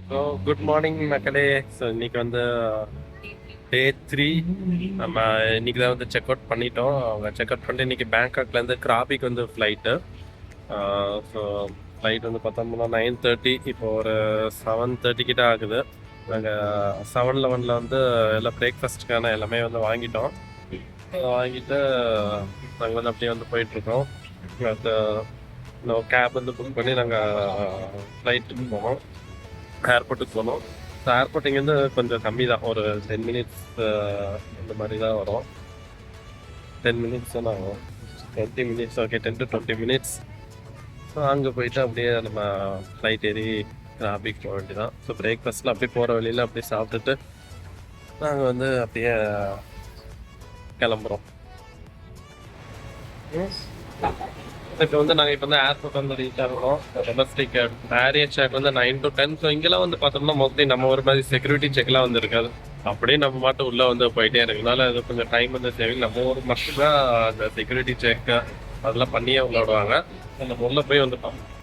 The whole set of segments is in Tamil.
ஸோ குட் மார்னிங் மக்களே. ஸோ இன்னைக்கு வந்து டே 3. நம்ம இன்னைக்கு தான் வந்து செக் அவுட் பண்ணிட்டோம். அவங்க செக் அவுட் பண்ணிட்டு இன்னைக்கு பேங்காக்லேருந்து கிராபிக்கு வந்து ஃப்ளைட்டு. ஸோ ஃப்ளைட் வந்து பார்த்தோம்னா 9:30. இப்போ ஒரு 7:30 கிட்ட ஆகுது. நாங்கள் 7:11 வந்து எல்லாம் பிரேக்ஃபாஸ்ட்டுக்கான எல்லாமே வந்து வாங்கிட்டோம். வாங்கிட்டு நாங்கள் வந்து அப்படியே வந்து போயிட்டுருக்கோம். அது கேப் வந்து புக் பண்ணி நாங்கள் ஃப்ளைட்டுக்கு போனோம், ஏர்போர்ட்டுக்கு போனோம். ஸோ ஏர்போர்ட் இங்கேருந்து கொஞ்சம் கம்மி தான், ஒரு 10 மினிட்ஸ் இந்த மாதிரி தான் வரும். 10 மினிட்ஸ் தான் ஆகும். 20 minutes, okay, 10 to 20 minutes. So அங்கே போயிட்டு அப்படியே நம்ம ஃப்ளைட் ஏறி கிராபிக் போக வேண்டியதான். ஸோ பிரேக்ஃபாஸ்ட்டில் அப்படியே போகிற வழியில் அப்படியே சாப்பிட்டுட்டு நாங்கள் வந்து அப்படியே கிளம்புறோம். இப்போ வந்து நாங்கள் இப்போ வந்து ஏர்போர்ட் வந்து ரீச் ஆகிறோம். டொமஸ்டிக் பேரியர் செக் வந்து 9 to 10. ஸோ இங்கெல்லாம் வந்து பார்த்தோம்னா மோஸ்ட்லி நம்ம ஒரு மாதிரி செக்யூரிட்டி செக்லாம் வந்து இருக்காது. அப்படியே நம்ம மட்டும் உள்ளே வந்து போயிட்டே இருக்கனால அது கொஞ்சம் டைம் வந்து சேவிங். நம்ம ஒரு மட்டும் தான் அந்த செக்யூரிட்டி செக் அதெல்லாம் பண்ணியே உள்ள விடுவாங்க. நம்ம உள்ள போய் வந்து பார்ப்போம்.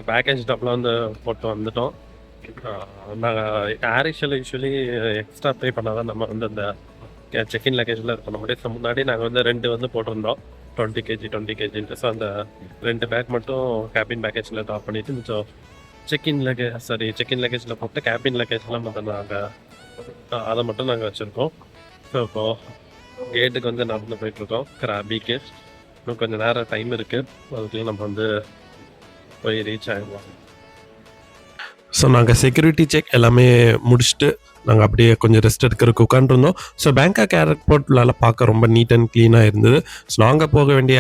பேக்கேஜ் டப்பில் வந்து போட்டு வந்துட்டோம். நாங்கள் ஏர் ஏஷியாவில் யூஸ்வலி எக்ஸ்ட்ரா பே பண்ணால் தான் நம்ம வந்து அந்த செக்இன் லக்கேஜில் இது பண்ண முடியும். முன்னாடி நாங்கள் வந்து 2 வந்து போட்டிருந்தோம், 20 kg 20 kgன்ட்டு. ஸோ அந்த 2 பேக் மட்டும் கேபின் பேக்கேஜில் ட்ராப் பண்ணிவிட்டு மிச்சம் செக்இன் லக்கேஜில் போட்டு கேபின் லக்கேஜ்லாம் மட்டும் நாங்கள் அதை மட்டும் நாங்கள் வச்சுருக்கோம். ஸோ இப்போது கேட்டுக்கு வந்து நடந்து போயிட்டுருக்கோம் கிராபிக்கு. இன்னும் கொஞ்சம் நேரம் டைம் இருக்குது, அதுக்குள்ளே நம்ம வந்து போய் ரீச் ஆகிடுவோம். ஸோ நாங்கள் செக்யூரிட்டி செக் எல்லாமே முடிச்சுட்டு நாங்கள் அப்படியே கொஞ்சம் ரெஸ்ட் எடுக்கிறதுக்கு உட்காந்துருந்தோம். ஸோ பேங்காக் ஏர்போர்ட்லாம் பார்க்க ரொம்ப நீட் அண்ட் க்ளீனாக இருந்தது. ஸோ நாங்கள் போக வேண்டிய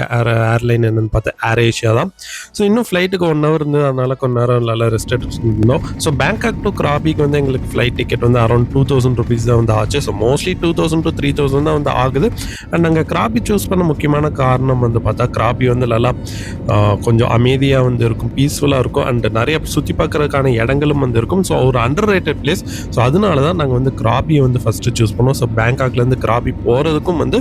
ஏர்லைன் என்னென்னு பார்த்தா ஏர் ஏஷியா தான். ஸோ இன்னும் ஃப்ளைட்டுக்கு 1 hour இருந்தது, அதனால் கொஞ்சம் நேரம் நல்லா ரெஸ்ட் எடுத்துருந்தோம். ஸோ பேங்காக் டு கிராபிக்கு வந்து எங்களுக்கு ஃப்ளைட் டிக்கெட் வந்து அரௌண்ட் 2000 rupees தான் வந்து ஆச்சு. ஸோ மோஸ்ட்லி 2000 to 3000 தான் வந்து ஆகுது. அண்ட் நாங்கள் கிராபி சூஸ் பண்ண முக்கியமான காரணம் வந்து பார்த்தா கிராபி வந்து நல்லா கொஞ்சம் அமைதியாக வந்து இருக்கும், பீஸ்ஃபுல்லாக இருக்கும். அண்ட் நிறைய சுற்றி பார்க்குறதுக்கான இடங்களும் வந்து இருக்கும். ஸோ ஒரு அண்டர் ரேட்டட் பிளேஸ். ஸோ அதனால தான் நாங்கள் வந்து கிராபியை வந்து ஃபஸ்ட்டு சூஸ் பண்ணோம். ஸோ பேங்காக்லேருந்து கிராபி போகிறதுக்கும் வந்து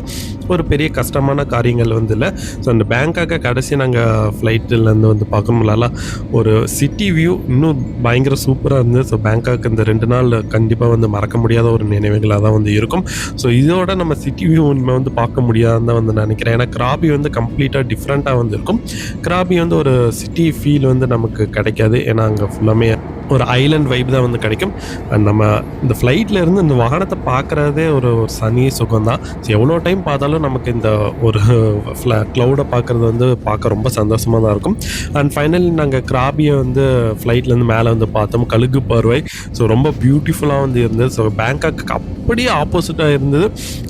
ஒரு பெரிய கஷ்டமான காரியங்கள் வந்து இல்லை. ஸோ அந்த பேங்காக்கை கடைசி நாங்கள் ஃப்ளைட்டிலேருந்து வந்து பார்க்கணும்லாம் ஒரு சிட்டி வியூ இன்னும் பயங்கர சூப்பராக இருந்தது. ஸோ பேங்காக் இந்த 2 நாள் கண்டிப்பாக வந்து மறக்க முடியாத ஒரு நினைவுகளாக தான் வந்து இருக்கும். ஸோ இதோட நம்ம சிட்டி வியூ உண்மை வந்து பார்க்க முடியாதுன்னு தான் வந்து நினைக்கிறேன். ஏன்னா கிராபி வந்து கம்ப்ளீட்டாக டிஃப்ரெண்ட்டாக வந்து இருக்கும். கிராபி வந்து ஒரு சிட்டி ஃபீல் வந்து நமக்கு கிடைக்காது. ஏன்னா அங்கே ஃபுல்லாமே ஒரு ஐலண்ட் வைப் தான் வந்து கிடைக்கும். அண்ட் நம்ம இந்த ஃப்ளைட்டில் இருந்து இந்த வாகனத்தை பார்க்குறதே ஒரு சனி சுகம் தான். ஸோ எவ்வளோ டைம் பார்த்தாலும் நமக்கு இந்த ஒரு க்ளவுடை பார்க்குறது வந்து பார்க்க ரொம்ப சந்தோஷமாக தான் இருக்கும். அண்ட் ஃபைனலி நாங்கள் கிராபியை வந்து ஃப்ளைட்லேருந்து மேலே வந்து பார்த்தோம், கழுகு பார்வை. ஸோ ரொம்ப பியூட்டிஃபுல்லாக வந்து இருந்தது. ஸோ பேங்காக்கு அப்படியே ஆப்போசிட்டாக இருந்தது.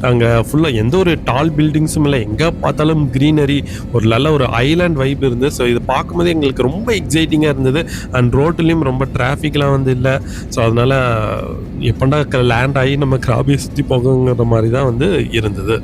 அங்கே ஃபுல்லாக எந்த ஒரு டால் பில்டிங்ஸும் இல்லை, எங்கே பார்த்தாலும் க்ரீனரி, ஒரு நல்ல ஒரு ஐலாண்ட் வைப் இருந்தது. ஸோ இது பார்க்கும்போது எங்களுக்கு ரொம்ப எக்ஸைட்டிங்காக இருந்தது. அண்ட் ரோட்லேயும் ரொம்ப டிராஃபிக்லாம் வந்து இல்லை. ஸோ அதனால் எப்படா லேண்ட் ஆகி நம்ம கிராபியை சுற்றி போகுங்கிற மாதிரி தான் வந்து இருந்தது.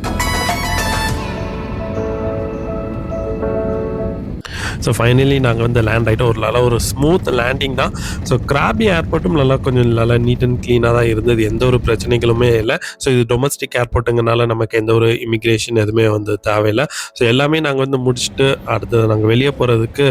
ஸோ ஃபைனலி நாங்கள் வந்து லேண்ட் ஆகிட்டோம். ஒரு நல்லா ஒரு ஸ்மூத் லேண்டிங் தான். ஸோ கிராபி ஏர்போர்ட்டும் கொஞ்சம் நல்லா நீட் அண்ட் க்ளீனாக தான் இருந்தது, எந்த ஒரு பிரச்சனைகளுமே இல்லை. ஸோ இது டொமஸ்டிக் ஏர்போர்ட்டுங்கனால நமக்கு எந்த ஒரு இமிக்ரேஷன் எதுவுமே வந்து தேவையில்லை. ஸோ எல்லாமே நாங்கள் வந்து முடிச்சுட்டு அடுத்தது நாங்கள் வெளியே போகிறதுக்கு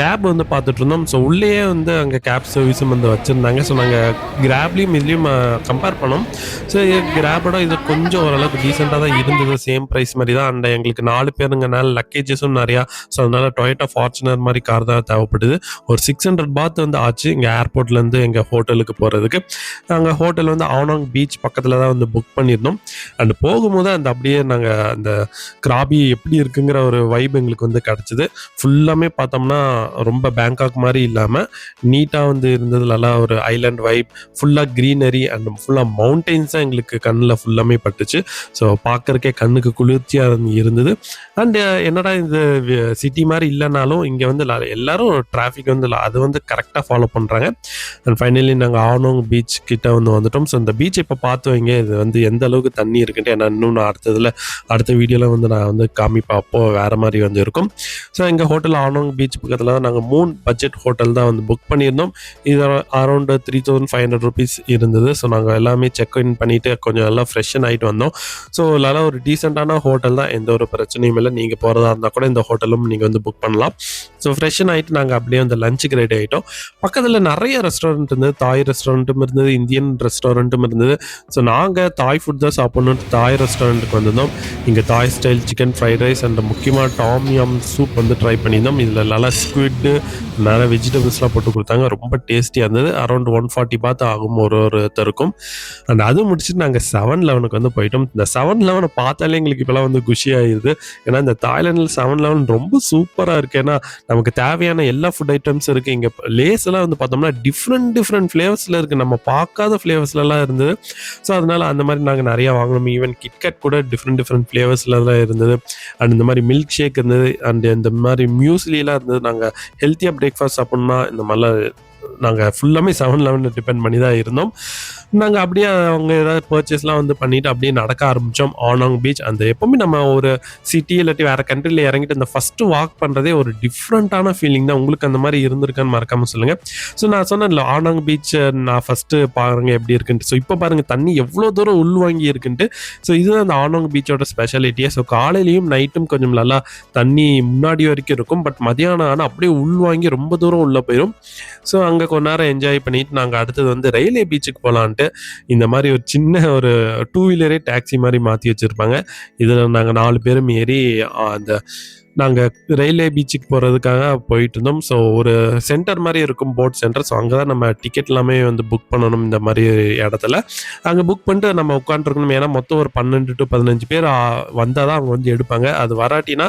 கேப் வந்து பார்த்துட்டு இருந்தோம். ஸோ உள்ளேயே வந்து அங்கே கேப் சர்வீஸும் வந்து வச்சுருந்தாங்க. ஸோ நாங்கள் கிராப்லேயும் இதுலேயும் கம்பேர் பண்ணோம். ஸோ கிராபோட இது கொஞ்சம் ஓரளவுக்கு டீசெண்டாக தான் இருந்தது, சேம் ப்ரைஸ் மாதிரி தான். அண்ட் எங்களுக்கு 4 பேருங்கனால லக்கேஜஸும் நிறையா. ஸோ அதனால் டொயோட்டா ஃபார்ச்சுனர் மாதிரி கார் தான் தேவைப்படுது. ஒரு 600 பாத் வந்து ஆச்சு இங்கே ஏர்போர்ட்லேருந்து எங்கள் ஹோட்டலுக்கு போகிறதுக்கு. நாங்கள் ஹோட்டல் வந்து ஆனோங் பீச் பக்கத்தில் தான் வந்து புக் பண்ணியிருந்தோம். அண்ட் போகும்போது அந்த அப்படியே நாங்கள் அந்த கிராபி எப்படி இருக்குங்கிற ஒரு வைப் எங்களுக்கு வந்து கிடச்சிது. ஃபுல்லாமே பார்த்தோம்னா ரொம்ப பேங்காக் மாதிரி இல்லாமல் நீட்டாக வந்து இருந்தது, நல்லா ஒரு ஐலாண்ட் வைப், ஃபுல்லாக க்ரீனரி அண்ட் ஃபுல்லாக மவுண்டெயின்ஸாக எங்களுக்கு கண்ணில் ஃபுல்லாமே பட்டுச்சு. ஸோ பார்க்குறக்கே கண்ணுக்கு குளிர்ச்சியாக இருந்தது. அண்ட் என்னடா இந்த சிட்டி மாதிரி இல்லைனாலும் இருந்தாலும் இங்கே வந்து எல்லாரும் டிராஃபிக் வந்து அது வந்து கரெக்டாக ஃபாலோ பண்ணுறாங்க. அண்ட் ஃபைனலி நாங்கள் ஆனோங் பீச் கிட்ட வந்து வந்துட்டோம். ஸோ இந்த பீச் இப்போ பார்த்து வைங்க, இது வந்து எந்த அளவுக்கு தண்ணி இருக்குன்ட்டு. ஏன்னா இன்னும் நான் அடுத்த வீடியோவில் வந்து நான் வந்து காமிப்பேன், அப்போ வேறு மாதிரி வந்து இருக்கும். ஸோ எங்கள் ஹோட்டல் ஆனோங் பீச் பக்கத்தில் நாங்கள் 3 பட்ஜெட் ஹோட்டல் தான் வந்து புக் பண்ணியிருந்தோம். இது அரௌண்ட் 3500 ருபீஸ் இருந்தது. ஸோ நாங்கள் எல்லாமே செக்இன் பண்ணிவிட்டு கொஞ்சம் எல்லாம் ஃப்ரெஷ்ஷன் ஆகிட்டு வந்தோம். ஸோ நல்லா ஒரு டீசெண்டான ஹோட்டல் தான், எந்த ஒரு பிரச்சனையும் இல்லை. நீங்கள் போகிறதா இருந்தால் கூட இந்த ஹோட்டலும் நீங்கள் வந்து புக் பண்ணலாம். ஸோ ஃப்ரெஷ்ஷன் ஆகிட்டு நாங்கள் அப்படியே வந்து லஞ்சுக்கு ரெடி ஆகிட்டோம். பக்கத்தில் நிறைய ரெஸ்டாரண்ட் இருந்தது, தாய் ரெஸ்டாரண்ட்டும் இருந்தது, இந்தியன் ரெஸ்டாரண்ட்டும் இருந்தது. ஸோ நாங்கள் தாய் ஃபுட் தான் சாப்பிட்ணுன்னு தாய் ரெஸ்டாரண்ட்டுக்கு வந்திருந்தோம். இங்கே தாய் style chicken fried rice and முக்கியமாக டாம் யம் சூப் வந்து ட்ரை பண்ணியிருந்தோம். இதில் நல்லா ஸ்குவிட்டு நிறைய வெஜிடபிள்ஸ்லாம் போட்டு கொடுத்தாங்க, ரொம்ப டேஸ்டியாக இருந்தது. அரௌண்ட் 140 பாத் ஆகும் ஒருத்தருக்கும். அண்ட் அது முடிச்சுட்டு நாங்கள் 7-Eleven வந்து போயிட்டோம். இந்த 7-Eleven பார்த்தாலே எங்களுக்கு இப்போலாம் வந்து குஷி ஆகிடுது. ஏன்னா இந்த தாய்லாண்டில் 7-Eleven ரொம்ப சூப்பராக இருக்குது. ஏன்னா நமக்கு தேவையான எல்லா ஃபுட் ஐட்டம்ஸ் இருக்குது. இங்கே லேஸ் எல்லாம் வந்து பார்த்தோம்னா டிஃப்ரெண்ட் ஃப்ளேவர்ஸில் இருக்குது, நம்ம பார்க்காத ஃப்ளேவர்ஸ்லாம் இருந்தது. ஸோ அதனால் அந்த மாதிரி நாங்கள் நிறையா வாங்கினோம். ஈவன் கிட்கட் கூட டிஃப்ரெண்ட் ஃப்ளேவர்ஸில் தான் இருந்தது. அண்ட் இந்த மாதிரி மில்க் ஷேக் இருந்தது, அண்ட் இந்த மாதிரி மியூஸ்லிலாம் இருந்தது. நாங்கள் ஹெல்த்தியாக பிரேக்ஃபாஸ்ட் சாப்பிட்ணுன்னா இந்த மாதிரிலாம் நாங்கள் ஃபுல்லாமே 7-Eleven டிபெண்ட் பண்ணி தான் இருந்தோம். நாங்கள் அப்படியே அவங்க ஏதாவது பர்ச்சேஸ்லாம் வந்து பண்ணிவிட்டு அப்படியே நடக்க ஆரம்பித்தோம் ஆனோங் பீச். அந்த எப்போவுமே நம்ம ஒரு சிட்டி இல்லாட்டி வேறு கண்ட்ரியில் இறங்கிட்டு இந்த ஃபஸ்ட்டு வாக் பண்ணுறதே ஒரு டிஃப்ரெண்ட்டான ஃபீலிங் தான். உங்களுக்கு அந்த மாதிரி இருந்திருக்கான்னு மறக்காமல் சொல்லுங்கள். ஸோ நான் சொன்னேன்ல ஆனோங் பீச் நான் ஃபஸ்ட்டு பாருங்கள் எப்படி இருக்குன்ட்டு. ஸோ இப்போ பாருங்கள் தண்ணி எவ்வளோ தூரம் உள்வாங்கி இருக்குன்ட்டு. ஸோ இதுதான் அந்த ஆனோங் பீச்சோட ஸ்பெஷாலிட்டியே. ஸோ காலையிலையும் நைட்டும் கொஞ்சம் நல்லா தண்ணி முன்னாடி வரைக்கும் இருக்கும், பட் மதியானம் ஆனால் அப்படியே உள்வாங்கி ரொம்ப தூரம் உள்ளே போயிடும். ஸோ அங்கே கொஞ்ச நேரம் என்ஜாய் பண்ணிட்டு நாங்கள் அடுத்தது வந்து ரயில்வே பீச்சுக்கு போகலான்ட்டு இந்த மாதிரி ஒரு சின்ன ஒரு 2-வீலரே டாக்ஸி மாதிரி மாற்றி வச்சுருப்பாங்க. இதில் நாங்கள் 4 பேரும் ஏறி நாங்கள் ரயில்வே பீச்சுக்கு போகிறதுக்காக போயிட்டு இருந்தோம். ஸோ ஒரு சென்டர் மாதிரி இருக்கும், போட் சென்டர். ஸோ அங்கே தான் நம்ம டிக்கெட் எல்லாமே வந்து புக் பண்ணணும். இந்த மாதிரி இடத்துல அங்கே புக் பண்ணிட்டு நம்ம உட்காந்துருக்கணும். ஏன்னா மொத்தம் ஒரு 12 to 15 பேர் வந்தால் தான் அவங்க வந்து எடுப்பாங்க. அது வராட்டினா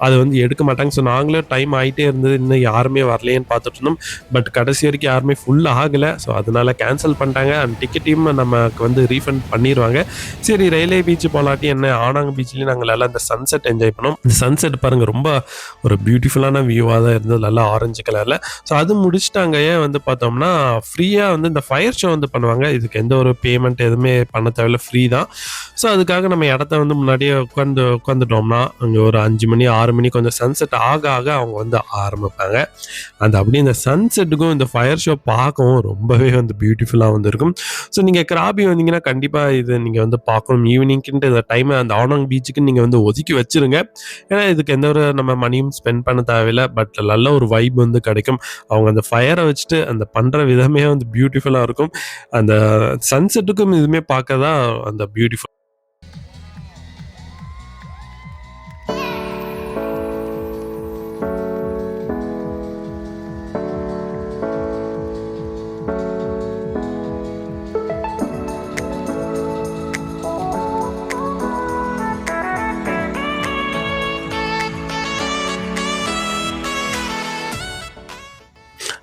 அது வந்து எடுக்க மாட்டாங்க. ஸோ நாங்களே டைம் ஆகிட்டே இருந்தது, இன்னும் யாருமே வரலையேன்னு பார்த்துட்டு இருந்தோம். பட் கடைசி வரைக்கும் யாருமே ஃபுல் ஆகலை. ஸோ அதனால் கேன்சல் பண்ணிட்டாங்க. அண்ட் டிக்கெட்டையும் நமக்கு வந்து ரீஃபண்ட் பண்ணிடுவாங்க. சரி ரயில்வே பீச்சு போகலாட்டி என்ன, ஆனாங் பீச்லேயும் நாங்கள் எல்லாம் இந்த சன்செட் என்ஜாய் பண்ணோம். இந்த சன்செட் பாருங்கள் ரொம்ப ஒரு பியூட்டிஃபுல்லான வியூவாக தான் இருந்தது, நல்லா ஆரஞ்சு கலரில். ஸோ அது முடிச்சுட்டாங்க. ஏன் வந்து பார்த்தோம்னா ஃப்ரீயாக வந்து இந்த ஃபயர் ஷோ வந்து பண்ணுவாங்க. இதுக்கு எந்த ஒரு பேமெண்ட் எதுவுமே பண்ண தேவையில்ல, ஃப்ரீ தான். ஸோ அதுக்காக நம்ம இடத்த வந்து முன்னாடியே உட்காந்துட்டோம்னா அங்கே ஒரு 5 மணி 6 மணி கொஞ்சம் சன்செட் ஆக அவங்க வந்து ஆரம்பிப்பாங்க. அந்த அப்படியே இந்த சன்செட்டுக்கும் இந்த ஃபயர் ஷோ பார்க்கவும் ரொம்பவே வந்து பியூட்டிஃபுல்லாக வந்து இருக்கும். ஸோ நீங்கள் கிராபி வந்தீங்கன்னா கண்டிப்பாக இது நீங்கள் வந்து பார்க்கணும். ஈவினிங்க்குன்ட்டு இந்த டைமை அந்த ஆனோங் பீச்சுக்கு நீங்கள் வந்து ஒதுக்கி வச்சுருங்க. ஏன்னா இதுக்கு எந்த ஒரு நம்ம மணியும் ஸ்பெண்ட் பண்ண தேவையில்லை, பட் நல்ல ஒரு வைப் வந்து கிடைக்கும். அவங்க அந்த ஃபயரை வச்சுட்டு அந்த பண்ணுற விதமே வந்து பியூட்டிஃபுல்லாக இருக்கும். அந்த சன்செட்டுக்கும் இதுவுமே பார்க்க தான் அந்த பியூட்டிஃபுல்.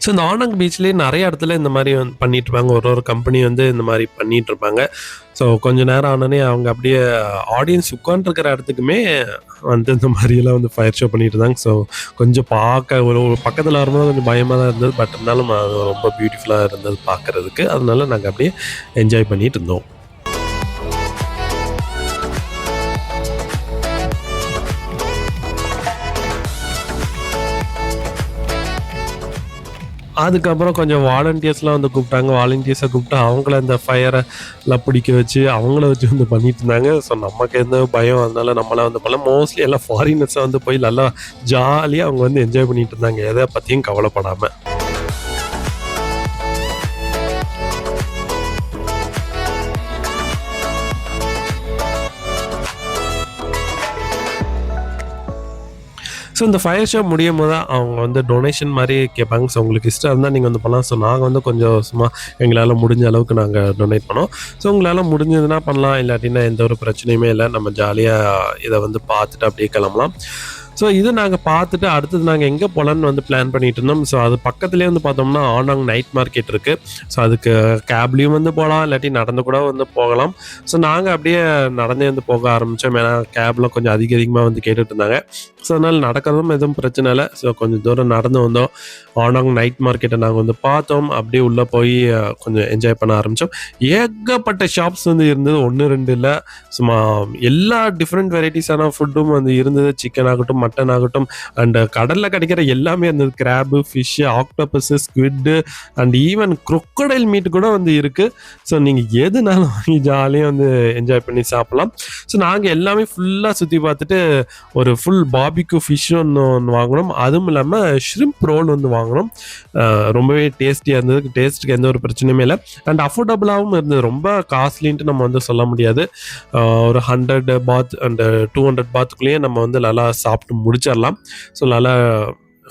ஸோ இந்த ஆனோங் பீச்லேயே நிறைய இடத்துல இந்த மாதிரி வந்து பண்ணிகிட்ருப்பாங்க. ஒரு கம்பெனி வந்து இந்த மாதிரி பண்ணிகிட்ருப்பாங்க. ஸோ கொஞ்சம் நேரம் ஆனோடனே அவங்க அப்படியே ஆடியன்ஸ் உட்காந்துருக்கிற இடத்துக்குமே வந்து இந்த மாதிரியெல்லாம் வந்து ஃபயர் ஷோ பண்ணிட்டு இருந்தாங்க. ஸோ கொஞ்சம் பார்க்க ஒரு பக்கத்தில் வரும்போது கொஞ்சம் பயமாக தான் இருந்தது, பட் இருந்தாலும் அது ரொம்ப பியூட்டிஃபுல்லாக இருந்தது பார்க்குறதுக்கு. அதனால நாங்கள் அப்படியே என்ஜாய் பண்ணிகிட்டு இருந்தோம். அதுக்கப்புறம் கொஞ்சம் வாலண்டியர்ஸ்லாம் வந்து கூப்பிட்டாங்க. வாலண்டியர்ஸை கூப்பிட்டு அவங்கள இந்த ஃபயரெல்லாம் பிடிக்க வச்சு அவங்கள வச்சு வந்து பண்ணிட்டு இருந்தாங்க. ஸோ நமக்கு எந்த பயம், அதனால நம்மளாம் வந்து பண்ணல. மோஸ்ட்லி எல்லாம் ஃபாரினர்ஸை வந்து போய் நல்லா ஜாலியாக அவங்க வந்து என்ஜாய் பண்ணிட்டு இருந்தாங்க, எதை பற்றியும் கவலைப்படாமல். ஸோ இந்த ஃபயர் ஷோ முடியும் போது தான் அவங்க வந்து டொனேஷன் மாதிரி கேட்பாங்க. ஸோ உங்களுக்கு இஷ்டம் இருந்தால் நீங்கள் வந்து பண்ணலாம். ஸோ நாங்கள் வந்து கொஞ்சம் சும்மா எங்களால் முடிஞ்ச அளவுக்கு நாங்கள் டொனேட் பண்ணோம். ஸோ உங்களால் முடிஞ்சதுன்னா பண்ணலாம், இல்லாட்டினா எந்த ஒரு பிரச்சனையுமே இல்லை. நம்ம ஜாலியாக இதை வந்து பார்த்துட்டு அப்படியே கிளம்பலாம். ஸோ இது நாங்கள் பார்த்துட்டு அடுத்தது நாங்கள் எங்கே போகலான்னு வந்து பிளான் பண்ணிட்டு இருந்தோம். ஸோ அது பக்கத்துலேயே வந்து பார்த்தோம்னா ஆனாங் நைட் மார்க்கெட் இருக்குது. ஸோ அதுக்கு கேப்லேயும் வந்து போகலாம், இல்லாட்டி நடந்து கூட வந்து போகலாம். ஸோ நாங்கள் அப்படியே நடந்தே வந்து போக ஆரம்பித்தோம். ஏன்னா கேபில் கொஞ்சம் அதிகமாக வந்து கேட்டுட்டு இருந்தாங்க. ஸோ அதனால் நடக்கிறதும் எதுவும் பிரச்சனை இல்லை. ஸோ கொஞ்சம் தூரம் நடந்து வந்தோம். ஆனாங் நைட் மார்க்கெட்டை நாங்கள் வந்து பார்த்தோம். அப்படியே உள்ளே போய் கொஞ்சம் என்ஜாய் பண்ண ஆரம்பித்தோம். ஏகப்பட்ட ஷாப்ஸ் வந்து இருந்தது, 1 2 இல்லை. சும்மா எல்லா டிஃப்ரெண்ட் வெரைட்டிஸான ஃபுட்டும் வந்து இருந்தது. சிக்கன் ஆகட்டும், மட்டன் ஆகட்டும், அண்ட் கடலில் கிடைக்கிற எல்லாமே இருந்தது. Crab, fish, octopus, squid and even crocodile meat கூட வந்து இருக்குது. ஸோ நீங்கள் எதுனாலும் வாங்கி ஜாலியாக வந்து என்ஜாய் பண்ணி சாப்பிட்லாம். ஸோ நாங்கள் எல்லாமே ஃபுல்லாக சுற்றி பார்த்துட்டு ஒரு ஃபுல் பாபிக்யூ ஃபிஷ் ஒன்று வாங்கினோம். அதுவும் இல்லாமல் ஷ்ரிம்ப் ரோல் வந்து வாங்கினோம். ரொம்பவே டேஸ்டியாக இருந்தது. டேஸ்ட்டுக்கு எந்த ஒரு பிரச்சனையுமே இல்லை. அண்ட் அஃபோர்டபுளாகவும் இருந்தது. ரொம்ப காஸ்ட்லின்ட்டு நம்ம வந்து சொல்ல முடியாது. ஒரு 100 பாத் அண்ட் 200 பாத்துக்குள்ளேயே நம்ம வந்து நல்லா சாப்பிட்டு முடிச்சிடலாம். ஸோ நல்லா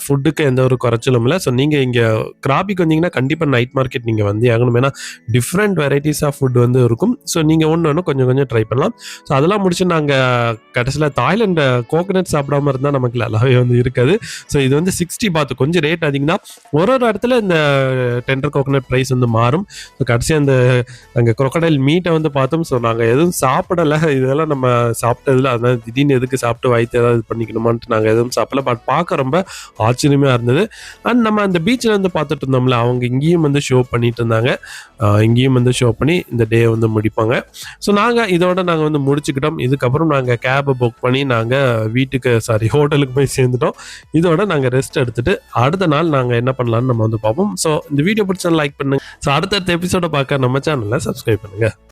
ஃபுட்டுக்கு எந்த ஒரு குறைச்சலும் இல்லை. ஸோ நீங்கள் இங்கே கிராபிக்கு வந்தீங்கன்னா கண்டிப்பாக நைட் மார்க்கெட் நீங்கள் வந்து ஆகணும். ஏன்னா டிஃப்ரெண்ட் வெரைட்டிஸ் ஆஃப் ஃபுட் வந்து இருக்கும். ஸோ நீங்கள் ஒன்று கொஞ்சம் கொஞ்சம் ட்ரை பண்ணலாம். ஸோ அதெல்லாம் முடிச்சு நாங்கள் கடைசியில் தாய்லாண்டு கோகனட் சாப்பிடாம இருந்தால் நமக்கு நல்லாவே வந்து இருக்காது. ஸோ இது வந்து 60 பாத், கொஞ்சம் ரேட் அதிகம் தான். ஒரு இடத்துல இந்த டெண்டர் கோகனட் ப்ரைஸ் வந்து மாறும். ஸோ கடைசியாக அந்த அங்கே crocodile மீட்டை வந்து பார்த்தோம். ஸோ நாங்கள் எதுவும் சாப்பிடலை. இதெல்லாம் நம்ம சாப்பிட்டதில்ல. அதனால் திடீர்னு எதுக்கு சாப்பிட்டு வயிற்று ஏதாவது இது பண்ணிக்கணுமான்ட்டு நாங்கள் எதுவும் சாப்பிடல. பட் பார்க்க ரொம்ப ஆச்சரியமாக இருந்தது. அண்ட் நம்ம அந்த பீச்சில் வந்து பார்த்துட்டு இருந்தோம்ல, அவங்க இங்கேயும் வந்து ஷோ பண்ணிட்டு இருந்தாங்க. இங்கேயும் வந்து ஷோ பண்ணி இந்த டே வந்து முடிப்பாங்க. ஸோ இதோட நாங்கள் வந்து முடிச்சுக்கிட்டோம். இதுக்கப்புறம் நாங்கள் கேபை புக் பண்ணி நாங்கள் ஹோட்டலுக்கு போய் சேர்ந்துட்டோம். இதோட நாங்கள் ரெஸ்ட் எடுத்துட்டு அடுத்த நாள் நாங்கள் என்ன பண்ணலாம்னு நம்ம வந்து பார்ப்போம். ஸோ இந்த வீடியோ பிடிச்சா லைக் பண்ணுங்க. ஸோ அடுத்தடுத்த எபிசோட பார்க்க நம்ம சேனலை சப்ஸ்கிரைப் பண்ணுங்க.